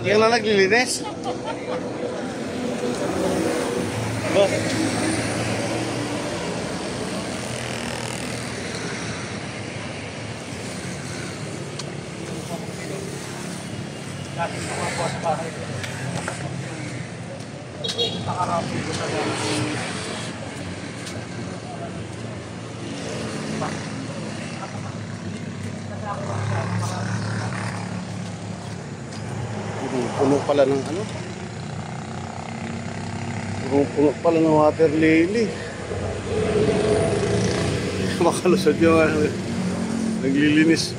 Yang na naglilinis? Boss. Natin mga boss bahay. Nakarapi ko na lang. Puno pala ng ano? Puno pala ng water lily. Makalusad yung naglilinis.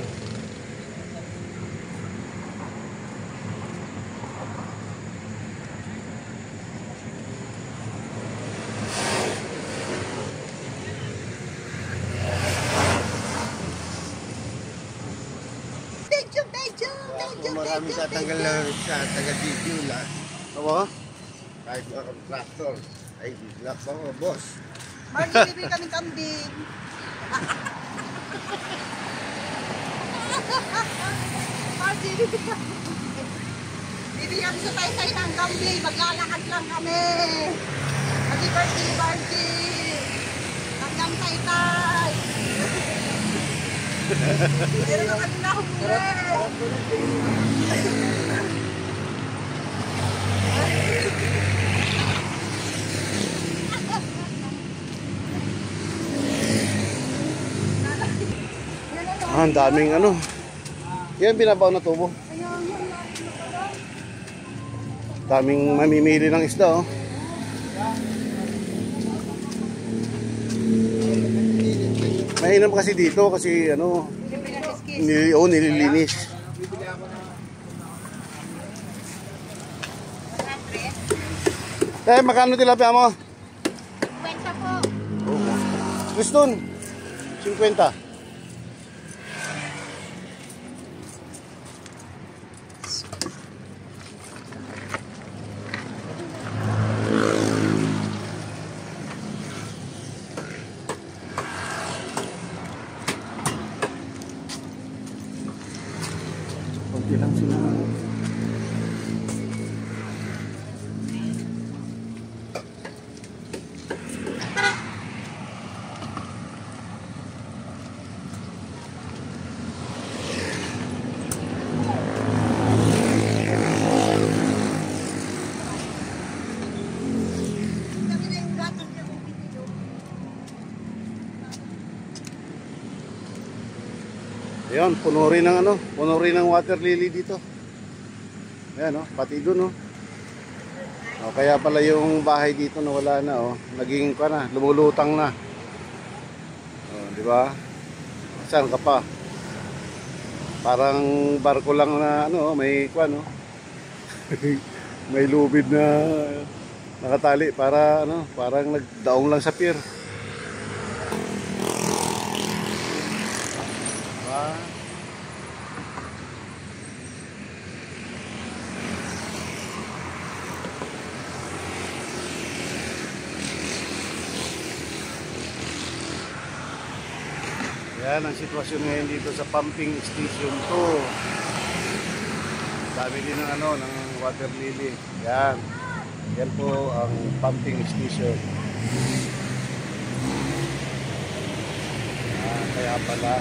Marami tatanggal na sa taga-video lang. Apa? Kahit mga contractor. Ay, lock pa mo, boss. Margie, bibili kami kambing. Margie, bibili kami sa tayo-tayo ng kambing. Maglalakad lang kami. Happy birthday, Margie. Hanggang tay-tay. Meron na kami na humuli. Ang daming ano. Yan binabaw na tubo. Daming mamimili ng isda, oh. Mainam kasi dito kasi ano, nililinis. Magkano tilapia mo? 50 po. Kriston, 50. Kunti lang sila. Ayan, puno rin ng ano, puno rin ng water lily dito. Ayan, oh, pati doon, oh. Oh, kaya pala yung bahay dito na wala na, oh. Naging ka na, lumulutang na. Oh, di ba? Saan ka pa? Parang barko lang na ano, may kwan, oh. May lubid na nakatali para ano, parang nagdaong lang sa pier. Yan ang sitwasyon ngayon dito sa pumping station 2. Dami din ng ano, ng water lily. Yan. Yan po ang pumping station. Kaya pala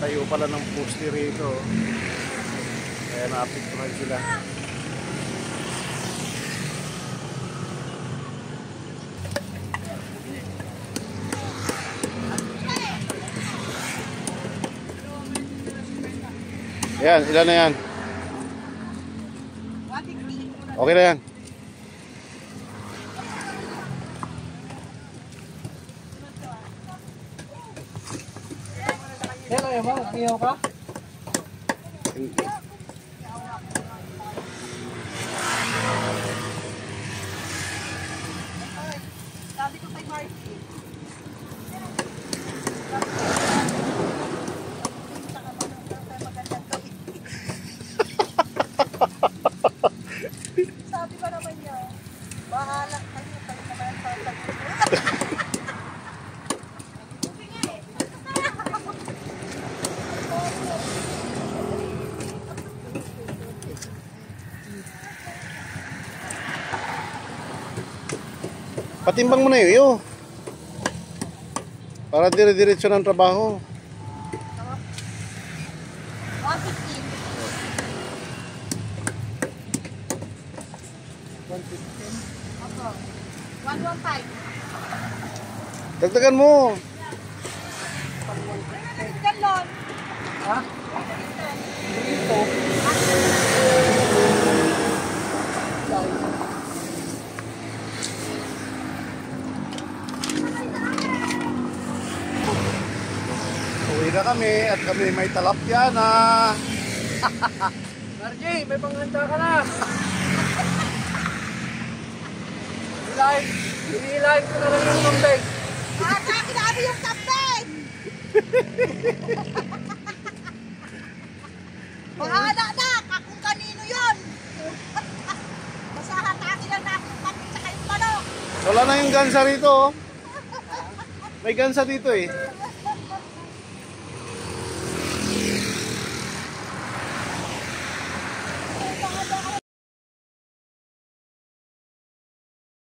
tayo pala ng poste rito. Kaya naapektuhan sila. Ayan, ilan na yan? Okay na yan. Hello, Emma. Iyaw ka? Sabi ko kay Marky. Sabi ko naman niya, bahala kayo, kayo naman ang sasagot. Patimbang mo na yun. Para dire-diretso ng trabaho. 115. 115. Opo. 115. Dagdagan mo. Galon. Ha? Dito. Uwi na kami at kami may talapya na. RJ, may panghanda ka na. Inilahin ko na lang yung tubig. Ata, kinabi yung kapten! Bahala na! Kung kanino yun! Basta hataki lang natin yung kapten sa kayong manok! Wala na yung gansa rito. Oh. May gansa dito eh.